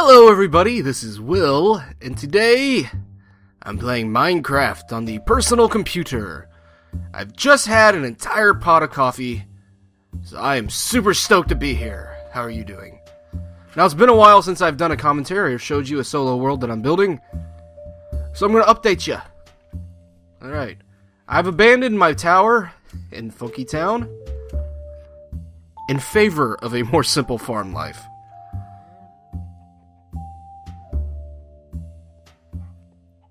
Hello everybody, this is Will, and today I'm playing Minecraft on the personal computer. I've just had an entire pot of coffee, so I am super stoked to be here. How are you doing? Now it's been a while since I've done a commentary or showed you a solo world that I'm building, so I'm going to update you. Alright, I've abandoned my tower in Funky Town in favor of a more simple farm life.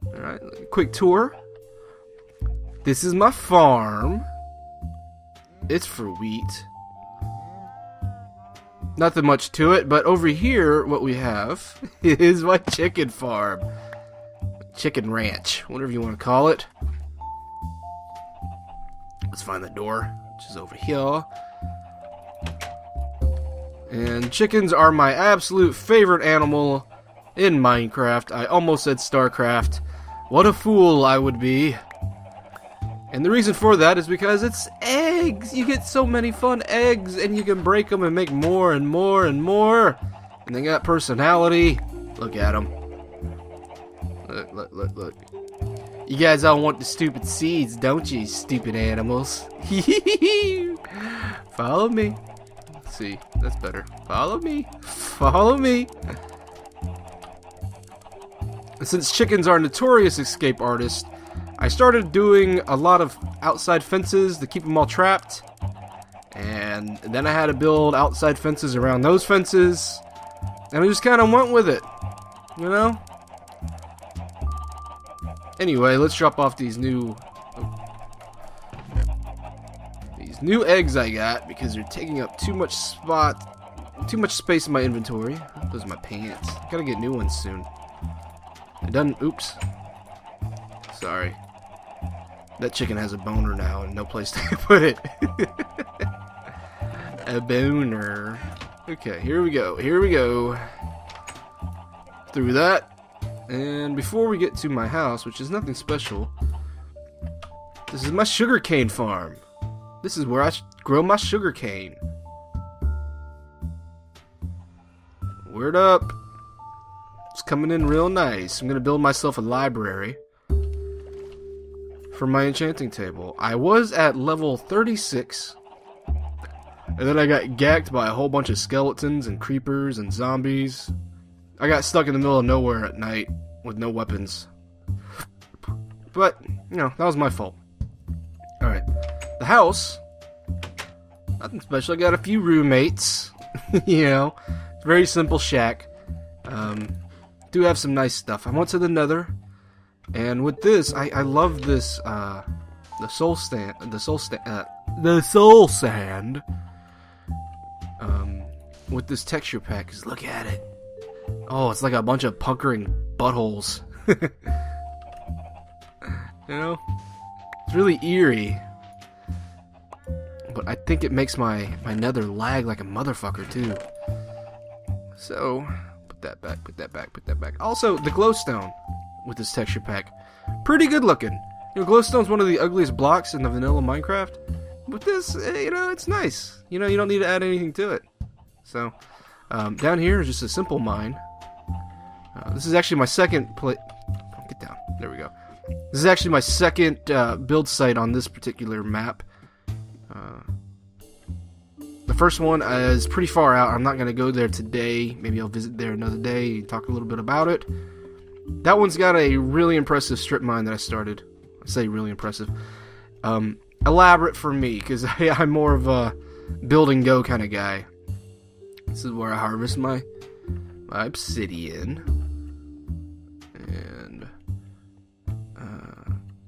Alright, quick tour. This is my farm. It's for wheat. Nothing much to it, but over here, what we have is my chicken farm. Chicken ranch, whatever you want to call it. Let's find the door, which is over here. And chickens are my absolute favorite animal in Minecraft. I almost said StarCraft. What a fool I would be. And the reason for that is because it's eggs. You get so many fun eggs, and you can break them and make more and more and more. And they got personality. Look at them. Look. You guys all want the stupid seeds, don't you, stupid animals? Follow me. Let's see, that's better. Follow me. Follow me. Since chickens are notorious escape artists, I started doing a lot of outside fences to keep them all trapped. And then I had to build outside fences around those fences. And I just kind of went with it. You know? Anyway, let's drop off these new eggs I got because they're taking up too much space in my inventory. Those are my pants. Gotta get new ones soon. I done. Oops. Sorry. That chicken has a boner now and no place to put it. A boner. Okay, here we go. Here we go. Through that. And before we get to my house, which is nothing special, this is my sugarcane farm. This is where I grow my sugarcane. Word up. It's coming in real nice. I'm going to build myself a library for my enchanting table. I was at level 36, and then I got gacked by a whole bunch of skeletons and creepers and zombies. I got stuck in the middle of nowhere at night with no weapons. But, you know, that was my fault. Alright. The house, nothing special. I got a few roommates. You know, very simple shack. Do have some nice stuff. I went to the Nether, and with this, I love this, the soul sand, with this texture pack, 'cause look at it. Oh, it's like a bunch of puckering buttholes. You know? It's really eerie. But I think it makes my nether lag like a motherfucker, too. So, put that back, put that back, put that back. Also, the glowstone with this texture pack. Pretty good looking. You know, glowstone's one of the ugliest blocks in the vanilla Minecraft. But this, you know, it's nice. You know, you don't need to add anything to it. So, down here is just a simple mine. This is actually my second get down. There we go. This is actually my second build site on this particular map. The first one is pretty far out. I'm not going to go there today. Maybe I'll visit there another day and talk a little bit about it. That one's got a really impressive strip mine that I started. I say really impressive. Elaborate for me, because I'm more of a build and go kind of guy. This is where I harvest my obsidian. And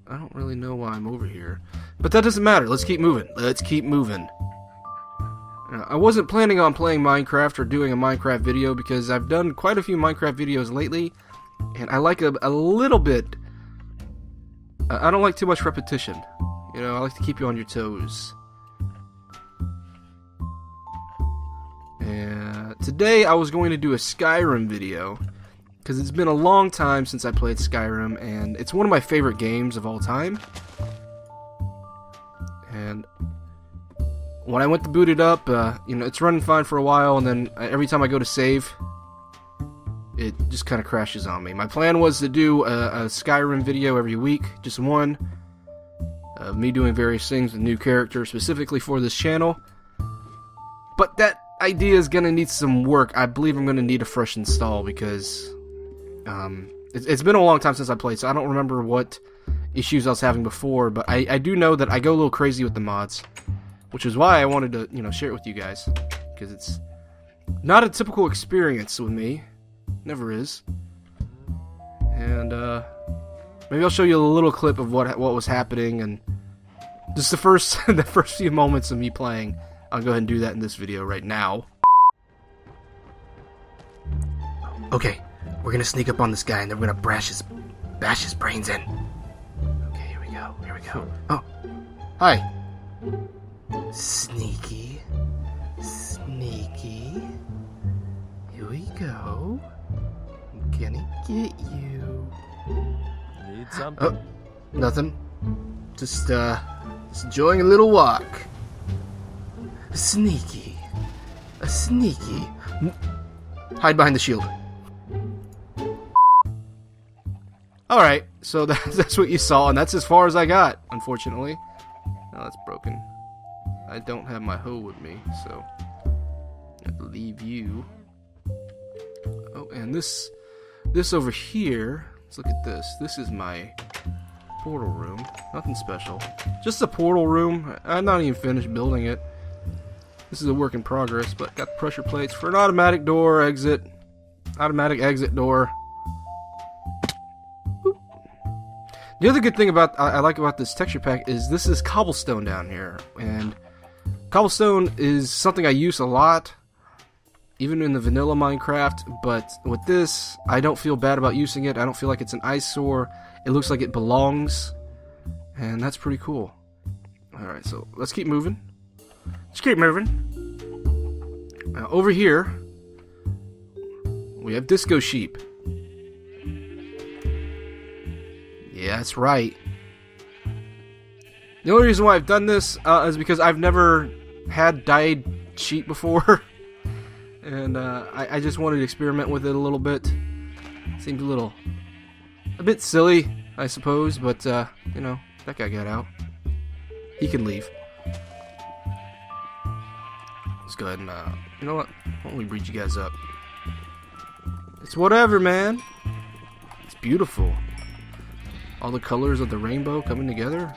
I don't really know why I'm over here. But that doesn't matter. Let's keep moving. Let's keep moving. I wasn't planning on playing Minecraft or doing a Minecraft video because I've done quite a few Minecraft videos lately. And I like a little bit... I don't like too much repetition. You know, I like to keep you on your toes. And today I was going to do a Skyrim video, because it's been a long time since I played Skyrim, and it's one of my favorite games of all time. And when I went to boot it up, you know, it's running fine for a while, and then every time I go to save, it just kind of crashes on me. My plan was to do a Skyrim video every week, just one, of me doing various things with new characters specifically for this channel. But that idea is going to need some work. I believe I'm going to need a fresh install because it's been a long time since I played, so I don't remember what issues I was having before, but I do know that I go a little crazy with the mods, which is why I wanted to, you know, share it with you guys, because it's not a typical experience with me. Never is. And maybe I'll show you a little clip of what was happening, and just the first few moments of me playing. I'll go ahead and do that in this video right now. Okay, we're gonna sneak up on this guy, and then we're gonna bash his brains in. Okay, here we go. Here we go. Oh, hi. Sneaky, sneaky. Here we go. I'm gonna get you. Need something? Oh, nothing. Just enjoying a little walk. Sneaky. A sneaky. Hide behind the shield. Alright, so that's what you saw, and that's as far as I got, unfortunately. Now that's broken. I don't have my hoe with me, so I have to leave you. Oh, and this over here, let's look at this. This is my portal room. Nothing special. Just a portal room. I'm not even finished building it. This is a work in progress, but got pressure plates for an automatic door exit. Automatic exit door. Boop. The other good thing I like about this texture pack is this is cobblestone down here, and cobblestone is something I use a lot, even in the vanilla Minecraft, but with this, I don't feel bad about using it. I don't feel like it's an eyesore. It looks like it belongs, and that's pretty cool. Alright, so let's keep moving. Let's keep moving. Now, over here, we have disco sheep. Yeah, that's right. The only reason why I've done this is because I've never had dyed sheep before. And I just wanted to experiment with it a little bit. Seems a bit silly, I suppose, but you know, that guy got out. He can leave. Let's go ahead and you know what? Why don't we breed you guys up? It's whatever, man. It's beautiful. All the colors of the rainbow coming together,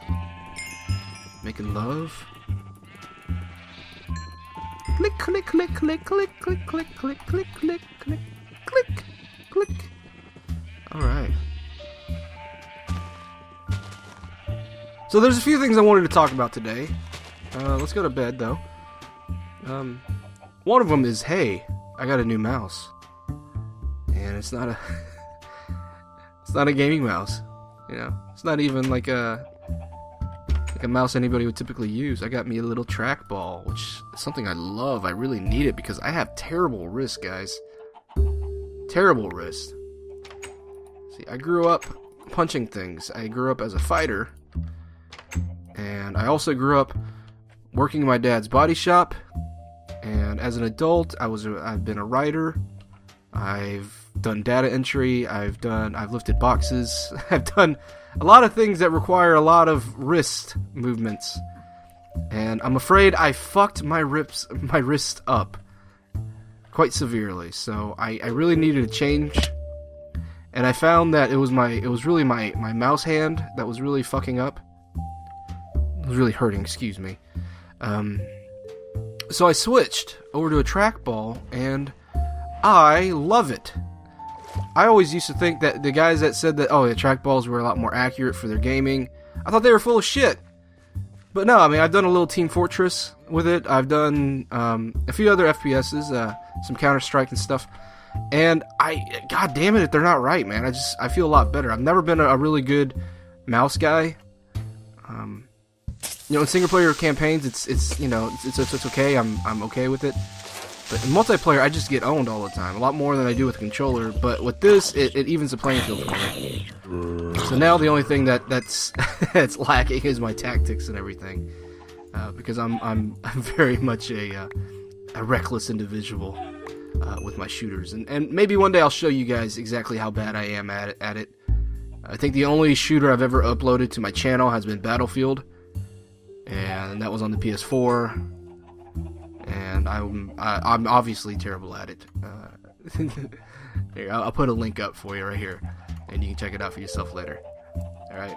making love. Click, click, click, click, click, click, click, click, click, click, click, click, click. Alright. So there's a few things I wanted to talk about today. Let's go to bed, though. One of them is, hey, I got a new mouse. And it's not a gaming mouse. You know, it's not even like a mouse anybody would typically use. I got me a little trackball, which is something I love. I really need it because I have terrible wrist, guys. Terrible wrist. See, I grew up punching things. I grew up as a fighter, and I also grew up working in my dad's body shop. And as an adult, I've been a writer. I've done data entry. I've lifted boxes. I've done a lot of things that require a lot of wrist movements, and I'm afraid I fucked my wrist up quite severely. So I really needed a change, and I found that it was really my mouse hand that was really fucking up. It was really hurting. Excuse me. So I switched over to a trackball, and I love it. I always used to think that the guys that said that, oh, the trackballs were a lot more accurate for their gaming, I thought they were full of shit. But no, I mean, I've done a little Team Fortress with it. I've done a few other FPSs, some Counter-Strike and stuff. And god damn it if they're not right, man. I feel a lot better. I've never been a really good mouse guy. You know, in single-player campaigns, it's okay. I'm okay with it. But in multiplayer, I just get owned all the time, a lot more than I do with a controller. But with this, it evens the playing field for me. So now the only thing that's that's lacking is my tactics and everything, because I'm very much a reckless individual. with my shooters. And maybe one day I'll show you guys exactly how bad I am at it. I think the only shooter I've ever uploaded to my channel has been Battlefield, and that was on the PS4. And I'm obviously terrible at it. Here, I'll put a link up for you right here, and you can check it out for yourself later. All right,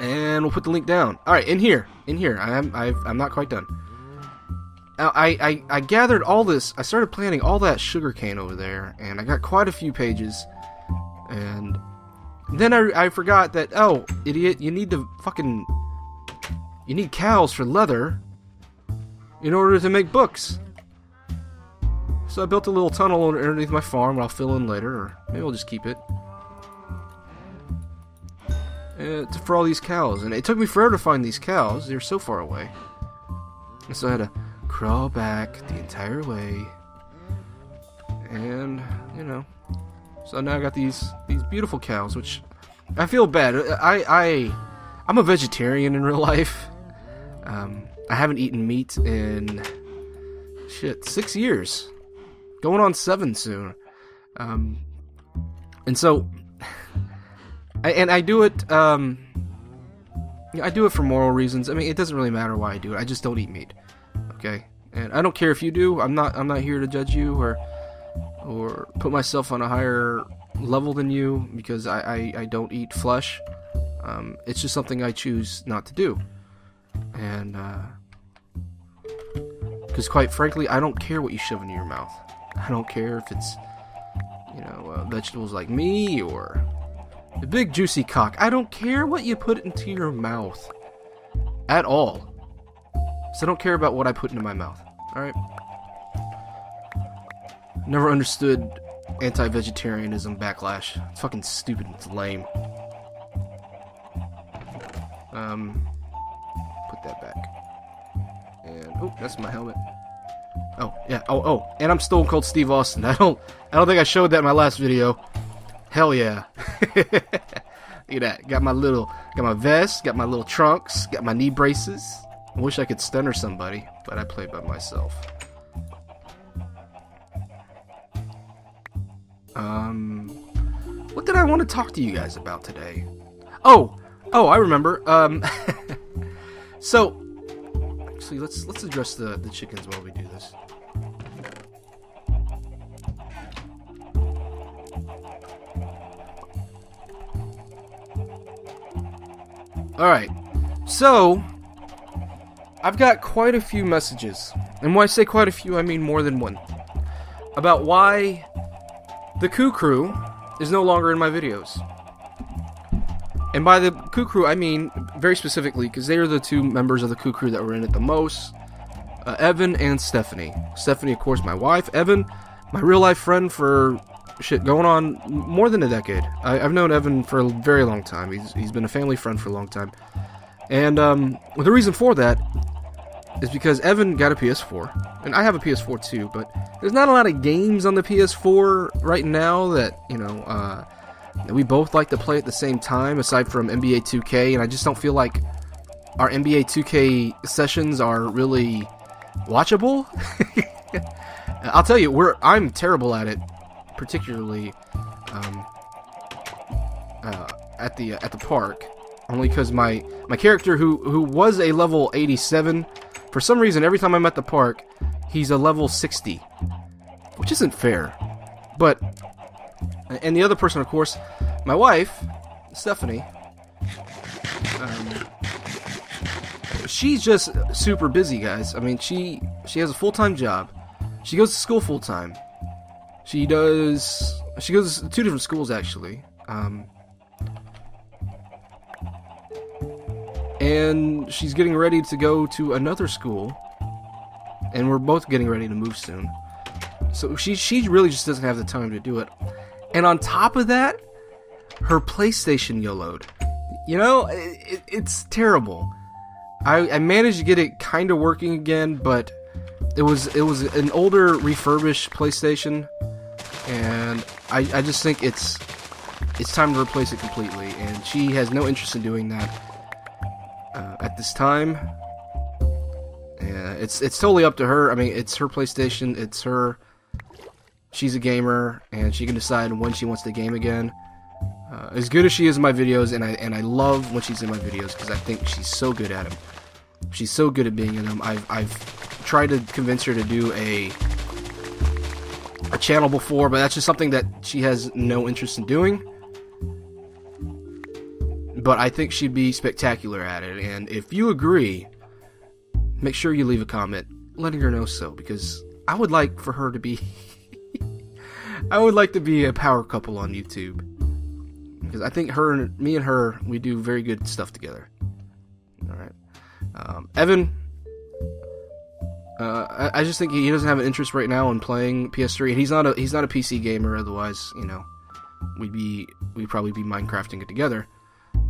and we'll put the link down. All right, in here. I'm not quite done. Now, I gathered all this. I started planting all that sugarcane over there, and I got quite a few pages. And then I forgot that, oh, idiot, you need cows for leather in order to make books. So I built a little tunnel underneath my farm, I'll fill in later, or maybe I'll just keep it. For all these cows. And it took me forever to find these cows. They're so far away. And so I had to crawl back the entire way. And, you know. So now I got these beautiful cows, which I feel bad. I'm a vegetarian in real life. I haven't eaten meat in 6 years, going on 7 soon. And so, I do it. I do it for moral reasons. I mean, it doesn't really matter why I do it. I just don't eat meat. Okay, and I don't care if you do. I'm not here to judge you or put myself on a higher level than you because I don't eat flesh. It's just something I choose not to do. And because quite frankly, I don't care what you shove into your mouth. I don't care if it's, vegetables like me or the big juicy cock. I don't care what you put into your mouth at all. So I don't care about what I put into my mouth. Alright? Never understood anti-vegetarianism backlash. It's fucking stupid. It's lame. Put that back. And oh, that's my helmet. Oh, yeah. Oh, and I'm Stone Cold Steve Austin. I don't think I showed that in my last video. Hell yeah. Look at that. Got my vest, got my little trunks, got my knee braces. I wish I could stunner somebody, but I play by myself. What did I want to talk to you guys about today? Oh, I remember. So, actually, let's address the chickens while we do this. Alright, so I've got quite a few messages, and when I say quite a few, I mean more than one, about why the Coup Crew is no longer in my videos. And by the Coup Crew, I mean very specifically, because they are the two members of the Coup Crew that were in it the most, Evan and Stephanie. Stephanie, of course, my wife. Evan, my real-life friend for going on more than a decade. I've known Evan for a very long time. He's been a family friend for a long time. And the reason for that is because Evan got a PS4, and I have a PS4 too, but there's not a lot of games on the PS4 right now that, we both like to play at the same time, aside from NBA 2K, and I just don't feel like our NBA 2K sessions are really watchable. I'll tell you, I'm terrible at it, particularly at the park, only because my character who was a level 87, for some reason every time I'm at the park he's a level 60, which isn't fair. But and the other person, of course, my wife Stephanie, she's just super busy, guys. I mean, she has a full-time job. She goes to school full-time. She goes to 2 different schools, actually. And she's getting ready to go to another school. And we're both getting ready to move soon. So she really just doesn't have the time to do it. And on top of that, her PlayStation YOLO'd. It's terrible. I managed to get it kind of working again, but it was an older refurbished PlayStation, and I just think it's time to replace it completely, and she has no interest in doing that at this time. It's totally up to her. I mean, it's her PlayStation, it's her she's a gamer, and she can decide when she wants to game again. As good as she is in my videos, and I love when she's in my videos, because I think she's so good at them. She's so good at being in them. I've tried to convince her to do a channel before, but that's just something that she has no interest in doing. But I think she'd be spectacular at it, and if you agree, make sure you leave a comment letting her know so, because I would like for her to be I would like to be a power couple on YouTube, because I think me and her, we do very good stuff together. Alright. Evan, I just think he doesn't have an interest right now in playing PS3, and he's not a PC gamer. Otherwise, you know, we'd probably be Minecrafting it together.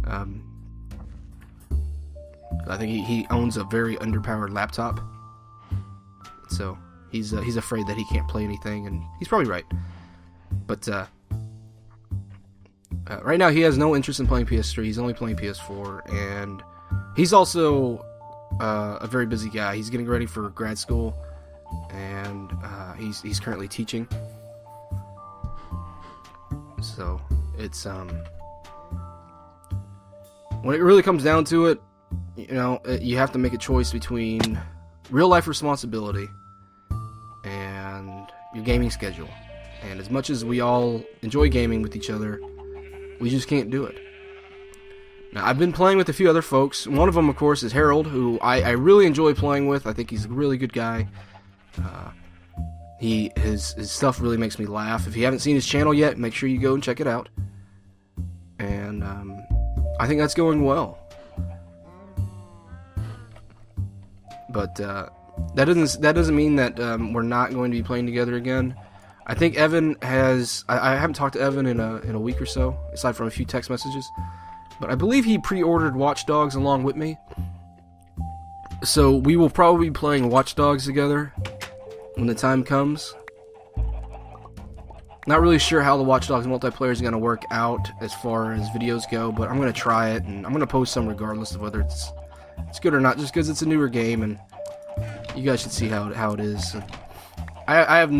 I think he owns a very underpowered laptop, so he's afraid that he can't play anything, and he's probably right. But right now he has no interest in playing PS3. He's only playing PS4, and he's also a very busy guy. He's getting ready for grad school, and he's currently teaching. So it's when it really comes down to it, you know, you have to make a choice between real life responsibility and your gaming schedule. And as much as we all enjoy gaming with each other, we just can't do it. Now, I've been playing with a few other folks. One of them, of course, is Harold, who I really enjoy playing with. I think he's a really good guy. His stuff really makes me laugh. If you haven't seen his channel yet, make sure you go and check it out. And I think that's going well. But that doesn't mean that we're not going to be playing together again. I think Evan has... I haven't talked to Evan in a week or so, aside from a few text messages. But I believe he pre-ordered Watch Dogs along with me. So we will probably be playing Watch Dogs together when the time comes. Not really sure how the Watch Dogs multiplayer is going to work out as far as videos go, but I'm going to try it, and I'm going to post some regardless of whether it's good or not, just because it's a newer game, and you guys should see how it is. I have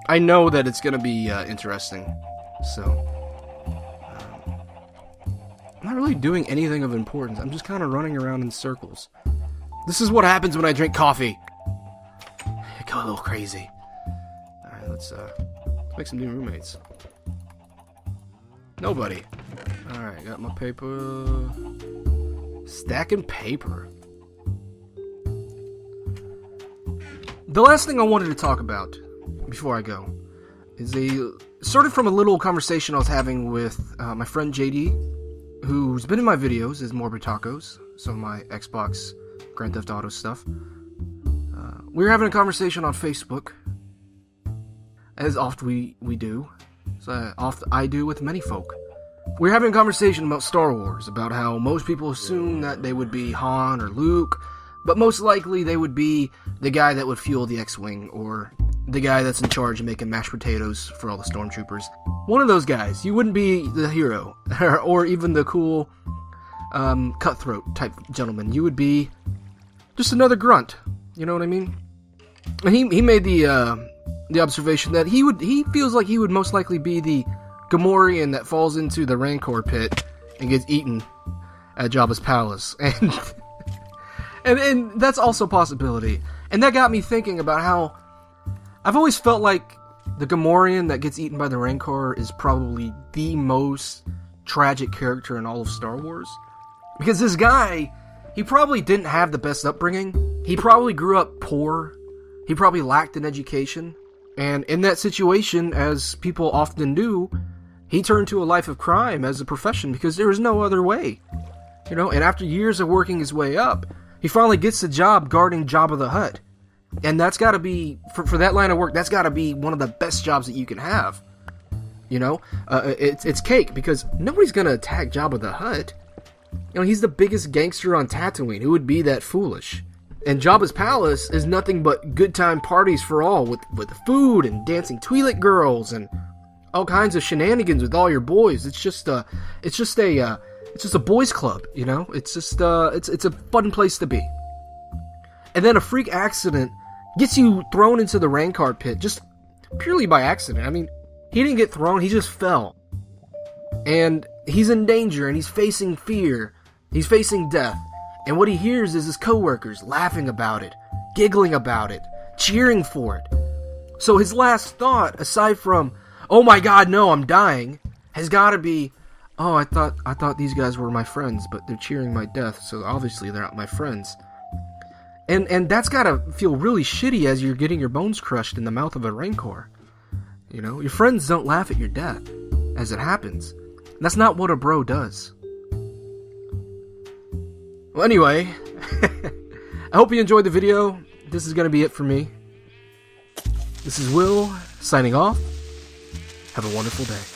I know that it's going to be interesting, so I'm not really doing anything of importance. I'm just kind of running around in circles. This is what happens when I drink coffee. I go a little crazy. Alright, let's make some new roommates. Nobody. Alright, got my paper. Stacking paper. The last thing I wanted to talk about before I go is started from a little conversation I was having with my friend JD, who's been in my videos as Morbid Tacos, some of my Xbox Grand Theft Auto stuff. We were having a conversation on Facebook, as oft we do, so oft I do with many folk. We were having a conversation about Star Wars, about how most people assume that they would be Han or Luke, but most likely they would be the guy that would fuel the X-Wing, or the guy that's in charge of making mashed potatoes for all the stormtroopers. One of those guys. You wouldn't be the hero, or even the cool cutthroat type gentleman. You would be just another grunt. You know what I mean? And he made the observation that he feels like he would most likely be the Gamorrean that falls into the Rancor pit and gets eaten at Jabba's palace, and that's also a possibility. And that got me thinking about how I've always felt like the Gamorrean that gets eaten by the Rancor is probably the most tragic character in all of Star Wars, because this guy, he probably didn't have the best upbringing. He probably grew up poor. He probably lacked an education. And in that situation, as people often do, he turned to a life of crime as a profession because there was no other way. You know, and after years of working his way up, he finally gets the job guarding Jabba the Hutt. And that's gotta be, for that line of work, that's gotta be one of the best jobs that you can have. You know, it's cake, because nobody's gonna attack Jabba the Hutt. You know, he's the biggest gangster on Tatooine. Who would be that foolish? And Jabba's palace is nothing but good time parties for all, with food and dancing Twi'lek girls and all kinds of shenanigans with all your boys. It's just a boys club, you know. It's just it's a fun place to be. And then a freak accident Gets you thrown into the Rancor pit just purely by accident. I mean, he didn't get thrown, he just fell. And he's in danger, and he's facing fear. He's facing death. And what he hears is his coworkers laughing about it, giggling about it, cheering for it. So his last thought, aside from, oh my god, no, I'm dying, has got to be, oh, I thought these guys were my friends, but they're cheering my death, so obviously they're not my friends. And that's gotta feel really shitty as you're getting your bones crushed in the mouth of a Rancor. You know, your friends don't laugh at your death as it happens. That's not what a bro does. Well, anyway, I hope you enjoyed the video. This is gonna be it for me. This is Will, signing off. Have a wonderful day.